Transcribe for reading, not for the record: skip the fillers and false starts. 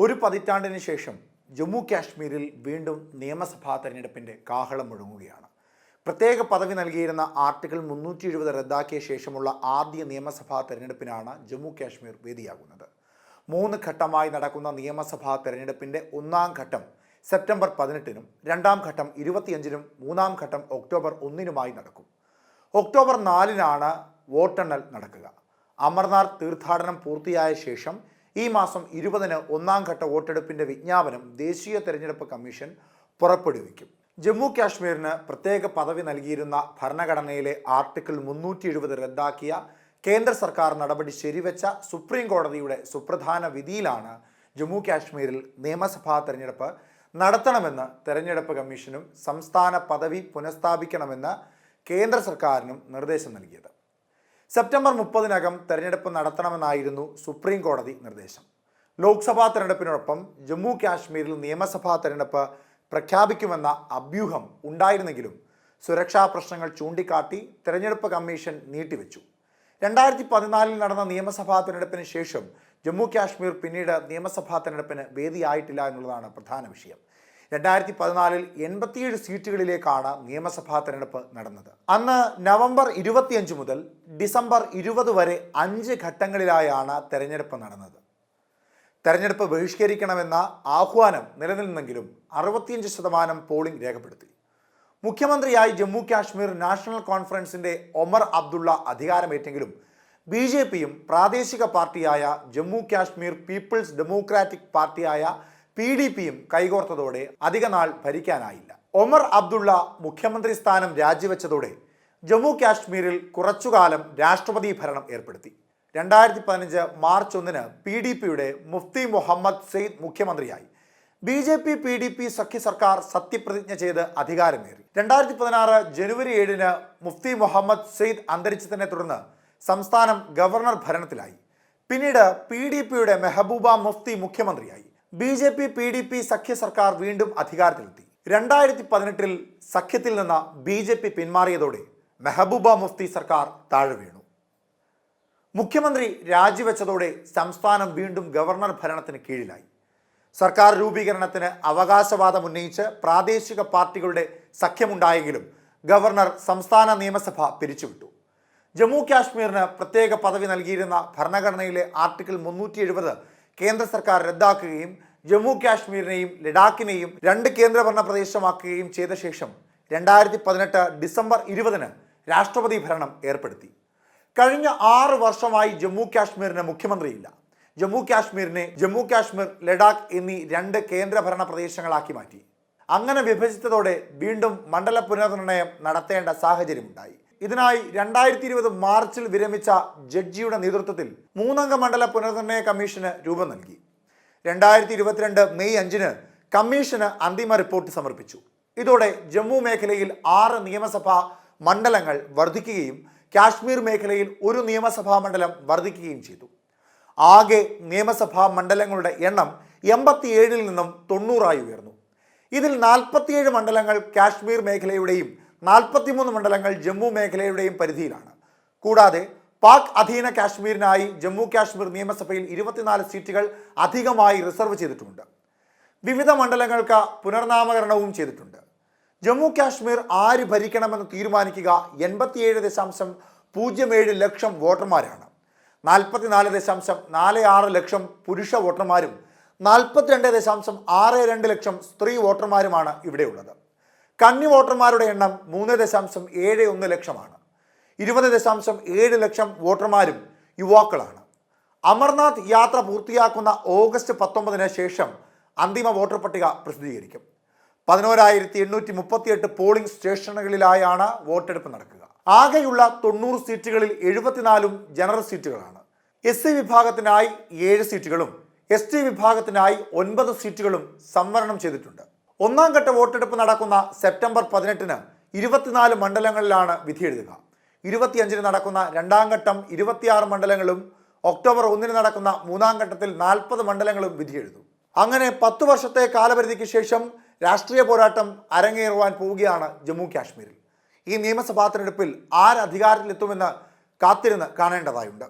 ഒരു പതിറ്റാണ്ടിന് ശേഷം ജമ്മു കാശ്മീരിൽ വീണ്ടും നിയമസഭാ തെരഞ്ഞെടുപ്പിൻ്റെ കാഹളം മുഴങ്ങുകയാണ്. പ്രത്യേക പദവി നൽകിയിരുന്ന ആർട്ടിക്കിൾ 370 റദ്ദാക്കിയ ശേഷമുള്ള ആദ്യ നിയമസഭാ തെരഞ്ഞെടുപ്പിനാണ് ജമ്മു കാശ്മീർ വേദിയാകുന്നത്. 3 ഘട്ടമായി നടക്കുന്ന നിയമസഭാ തെരഞ്ഞെടുപ്പിൻ്റെ ഒന്നാം ഘട്ടം സെപ്റ്റംബർ 18-നും, രണ്ടാം ഘട്ടം 25-നും, മൂന്നാം ഘട്ടം ഒക്ടോബർ 1-നുമായി നടക്കും. ഒക്ടോബർ 4-നാണ് വോട്ടെണ്ണൽ നടക്കുക. അമർനാഥ് തീർത്ഥാടനം പൂർത്തിയായ ശേഷം ഈ മാസം 20-ന് ഒന്നാം ഘട്ട വോട്ടെടുപ്പിൻ്റെ വിജ്ഞാപനം ദേശീയ തെരഞ്ഞെടുപ്പ് കമ്മീഷൻ പുറപ്പെടുവിക്കും. ജമ്മു കാശ്മീരിന് പ്രത്യേക പദവി നൽകിയിരുന്ന ഭരണഘടനയിലെ ആർട്ടിക്കിൾ 370 റദ്ദാക്കിയ കേന്ദ്ര സർക്കാർ നടപടി ശരിവെച്ച സുപ്രീം കോടതിയുടെ സുപ്രധാന വിധിയിലാണ് ജമ്മു കാശ്മീരിൽ നിയമസഭാ തെരഞ്ഞെടുപ്പ് നടത്തണമെന്ന് തെരഞ്ഞെടുപ്പ് കമ്മീഷനും സംസ്ഥാന പദവി പുനഃസ്ഥാപിക്കണമെന്ന് കേന്ദ്ര സർക്കാരിനും നിർദ്ദേശം നൽകിയത്. സെപ്റ്റംബർ 30-നകം തെരഞ്ഞെടുപ്പ് നടത്തണമെന്നായിരുന്നു സുപ്രീം കോടതി നിർദ്ദേശം. ലോക്സഭാ തെരഞ്ഞെടുപ്പിനോടൊപ്പം ജമ്മു കാശ്മീരിൽ നിയമസഭാ തെരഞ്ഞെടുപ്പ് പ്രഖ്യാപിക്കുമെന്ന അഭ്യൂഹം ഉണ്ടായിരുന്നെങ്കിലും സുരക്ഷാ പ്രശ്നങ്ങൾ ചൂണ്ടിക്കാട്ടി തെരഞ്ഞെടുപ്പ് കമ്മീഷൻ നീട്ടിവെച്ചു. 2014-ൽ നടന്ന നിയമസഭാ തെരഞ്ഞെടുപ്പിന് ശേഷം ജമ്മു കാശ്മീർ പിന്നീട് നിയമസഭാ തെരഞ്ഞെടുപ്പിന് വേദിയായിട്ടില്ല എന്നുള്ളതാണ് പ്രധാന വിഷയം. 2014-ൽ 87 സീറ്റുകളിലേക്കാണ് നിയമസഭാ തെരഞ്ഞെടുപ്പ് നടന്നത്. അന്ന് നവംബർ 25 മുതൽ ഡിസംബർ 20 വരെ 5 ഘട്ടങ്ങളിലായാണ് തെരഞ്ഞെടുപ്പ് നടന്നത്. തെരഞ്ഞെടുപ്പ് ബഹിഷ്കരിക്കണമെന്ന ആഹ്വാനം നിലനിന്നെങ്കിലും 65% പോളിംഗ് രേഖപ്പെടുത്തി. മുഖ്യമന്ത്രിയായി ജമ്മു കാശ്മീർ നാഷണൽ കോൺഫറൻസിൻ്റെ ഒമർ അബ്ദുള്ള അധികാരമേറ്റെങ്കിലും BJPയും പ്രാദേശിക പാർട്ടിയായ ജമ്മു കാശ്മീർ പീപ്പിൾസ് ഡെമോക്രാറ്റിക് പാർട്ടിയായ PDPയും കൈകോർത്തതോടെ അധികനാൾ ഭരിക്കാനായില്ല. ഒമർ അബ്ദുള്ള മുഖ്യമന്ത്രി സ്ഥാനം രാജിവെച്ചതോടെ ജമ്മു കാശ്മീരിൽ കുറച്ചുകാലം രാഷ്ട്രപതി ഭരണം ഏർപ്പെടുത്തി. 2015 മാർച്ച് 1-ന് PDPയുടെ മുഫ്തി മുഹമ്മദ് സെയ്ദ് മുഖ്യമന്ത്രിയായി. BJP PDP സഖ്യ സർക്കാർ സത്യപ്രതിജ്ഞ ചെയ്ത് അധികാരമേറി. 2016 ജനുവരി 7-ന് മുഫ്തി മുഹമ്മദ് സെയ്ദ് അന്തരിച്ചതിനെ തുടർന്ന് സംസ്ഥാനം ഗവർണർ ഭരണത്തിലായി. പിന്നീട് PDPയുടെ മെഹബൂബ മുഫ്തി മുഖ്യമന്ത്രിയായി. BJP PDP സഖ്യ സർക്കാർ വീണ്ടും അധികാരത്തിലെത്തി. 2018-ൽ സഖ്യത്തിൽ നിന്ന് BJP പിന്മാറിയതോടെ മെഹബൂബ മുഫ്തി സർക്കാർ താഴെ വീണു. മുഖ്യമന്ത്രി രാജിവെച്ചതോടെ സംസ്ഥാനം വീണ്ടും ഗവർണർ ഭരണത്തിന് കീഴിലായി. സർക്കാർ രൂപീകരണത്തിന് അവകാശവാദം ഉന്നയിച്ച് പ്രാദേശിക പാർട്ടികളുടെ സഖ്യമുണ്ടായെങ്കിലും ഗവർണർ സംസ്ഥാന നിയമസഭ പിരിച്ചുവിട്ടു. ജമ്മു കാശ്മീരിന് പ്രത്യേക പദവി നൽകിയിരുന്ന ഭരണഘടനയിലെ ആർട്ടിക്കിൾ 370 കേന്ദ്ര സർക്കാർ റദ്ദാക്കുകയും ജമ്മു കാശ്മീരിനെയും ലഡാക്കിനെയും 2 കേന്ദ്രഭരണ പ്രദേശമാക്കുകയും ചെയ്ത ശേഷം 2018 ഡിസംബർ 20-ന് രാഷ്ട്രപതി ഭരണം ഏർപ്പെടുത്തി. കഴിഞ്ഞ 6 വർഷമായി ജമ്മു കാശ്മീരിന് മുഖ്യമന്ത്രിയില്ല. ജമ്മു കാശ്മീരിനെ ജമ്മു കാശ്മീർ, ലഡാക്ക് എന്നീ 2 കേന്ദ്രഭരണ പ്രദേശങ്ങളാക്കി മാറ്റി. അങ്ങനെ വിഭജിച്ചതോടെ വീണ്ടും മണ്ഡല പുനർനിർണയം നടത്തേണ്ട സാഹചര്യമുണ്ടായി. ഇതിനായി 2020 മാർച്ചിൽ വിരമിച്ച ജഡ്ജിയുടെ നേതൃത്വത്തിൽ 3-അംഗ മണ്ഡല പുനർനിർണയ കമ്മീഷന് രൂപം നൽകി. 2022 മെയ് 5-ന് കമ്മീഷന് അന്തിമ റിപ്പോർട്ട് സമർപ്പിച്ചു. ഇതോടെ ജമ്മു മേഖലയിൽ 6 നിയമസഭാ മണ്ഡലങ്ങൾ വർദ്ധിക്കുകയും കാശ്മീർ മേഖലയിൽ 1 നിയമസഭാ മണ്ഡലം വർദ്ധിക്കുകയും ചെയ്തു. ആകെ നിയമസഭാ മണ്ഡലങ്ങളുടെ എണ്ണം 87-ൽ നിന്നും 90-ആയി ഉയർന്നു. ഇതിൽ 47 മണ്ഡലങ്ങൾ കാശ്മീർ മേഖലയുടെയും 43 മണ്ഡലങ്ങൾ ജമ്മു മേഖലയുടെയും പരിധിയിലാണ്. കൂടാതെ പാക് അധീന കാശ്മീരിനായി ജമ്മു കാശ്മീർ നിയമസഭയിൽ 24 സീറ്റുകൾ അധികമായി റിസർവ് ചെയ്തിട്ടുണ്ട്. വിവിധ മണ്ഡലങ്ങൾക്ക് പുനർനാമകരണവും ചെയ്തിട്ടുണ്ട്. ജമ്മു കാശ്മീർ ആര് ഭരിക്കണമെന്ന് തീരുമാനിക്കുക 87.07 ലക്ഷം വോട്ടർമാരാണ്. 44.46 ലക്ഷം പുരുഷ വോട്ടർമാരും 42.62 ലക്ഷം സ്ത്രീ വോട്ടർമാരുമാണ് ഇവിടെയുള്ളത്. കന്നി വോട്ടർമാരുടെ എണ്ണം 3.71 ലക്ഷമാണ്. 20.7 ലക്ഷം വോട്ടർമാരും യുവാക്കളാണ്. അമർനാഥ് യാത്ര പൂർത്തിയാക്കുന്ന ഓഗസ്റ്റ് 19-ന് ശേഷം അന്തിമ വോട്ടർ പട്ടിക പ്രസിദ്ധീകരിക്കും. 11,838 പോളിംഗ് സ്റ്റേഷനുകളിലായാണ് വോട്ടെടുപ്പ് നടക്കുക. ആകെയുള്ള 90 സീറ്റുകളിൽ 74-ഉം ജനറൽ സീറ്റുകളാണ്. SC വിഭാഗത്തിനായി 7 സീറ്റുകളും ST വിഭാഗത്തിനായി 9 സീറ്റുകളും സംവരണം ചെയ്തിട്ടുണ്ട്. ഒന്നാം ഘട്ട വോട്ടെടുപ്പ് നടക്കുന്ന സെപ്റ്റംബർ 18-ന് 24 മണ്ഡലങ്ങളിലാണ് വിധിയെഴുതുക. 25-ന് നടക്കുന്ന രണ്ടാം ഘട്ടം 26 മണ്ഡലങ്ങളും ഒക്ടോബർ 1-ന് നടക്കുന്ന മൂന്നാം ഘട്ടത്തിൽ 40 മണ്ഡലങ്ങളും വിധിയെഴുതും. അങ്ങനെ 10 വർഷത്തെ കാലപരിധിക്ക് ശേഷം രാഷ്ട്രീയ പോരാട്ടം അരങ്ങേറുവാൻ പോവുകയാണ് ജമ്മു കാശ്മീരിൽ. ഈ നിയമസഭാ തെരഞ്ഞെടുപ്പിൽ ആര് അധികാരത്തിലെത്തുമെന്ന് കാത്തിരുന്ന് കാണേണ്ടതായുണ്ട്.